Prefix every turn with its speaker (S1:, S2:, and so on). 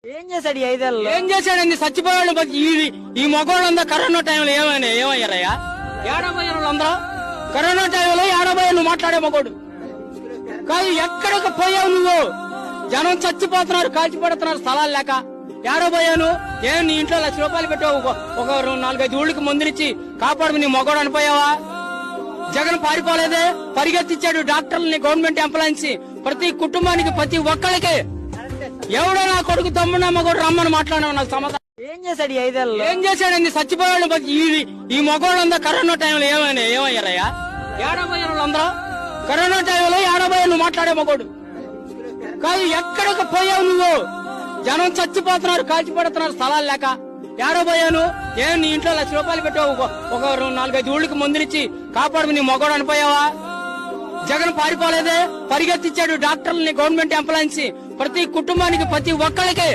S1: ఏం చేశాడు ఈ 5 ఏళ్లలో?
S2: ఏం చేశాడండి? చచ్చిపోయాడు. ఈ మగవాళ్ళంతా కరోనా టైంలో ఏమయ్యారయ్యా? ఏడబోయారు వాళ్ళందరూ కరోనా టైంలో. ఏడబోయా నువ్వు మాట్లాడే మగోడు కాదు. ఎక్కడికి పోయావు నువ్వు? జనం చచ్చిపోతున్నారు, కాల్చిపడుతున్నారు స్థలాలు లేక. ఏడబోయాను ఏం నీ ఇంట్లో ₹1,00,000 పెట్టావు, ఒక 4-5 ఊళ్ళకి మందులిచ్చి కాపాడు నీ మగోడు అనిపోయావా? జగన్ పారిపోలేదే, పరిగెత్తిచ్చాడు డాక్టర్లని, గవర్నమెంట్ ఎంప్లాయీస్, ప్రతి కుటుంబానికి, ప్రతి ఒక్కరికి. ఎవడో నా కొడుకు తమ్ముడు మగోడు రమ్మని మాట్లాడావు. నాకు సమాధానం
S1: ఏం చేశాడు ఈ 5 ఏళ్లలో?
S2: ఏం చేశాడండి? చచ్చిపోయాడు. ఈ మగవాళ్ళంతా కరోనా టైంలో ఏమయ్యారయ్యా? ఏడబోయారు వాళ్ళందరూ కరోనా టైంలో. ఏడబోయా నువ్వు మాట్లాడే మగోడు కాదు. ఎక్కడికి పోయావు నువ్వు? జనం చచ్చిపోతున్నారు, కాల్చిపడుతున్నారు స్థలాలు లేక. ఏడబోయాను ఏం నీ ఇంట్లో ₹1,00,000 పెట్టావు, ఒక 4-5 ఊళ్ళకి మందులిచ్చి కాపాడు నీ మగోడు అనిపోయావా? జగన్ పారిపోలేదే, పరిగెత్తిచ్చాడు డాక్టర్లని, గవర్నమెంట్ ఎంప్లాయీస్, ప్రతి కుటుంబానికి, ప్రతి ఒక్కరికి.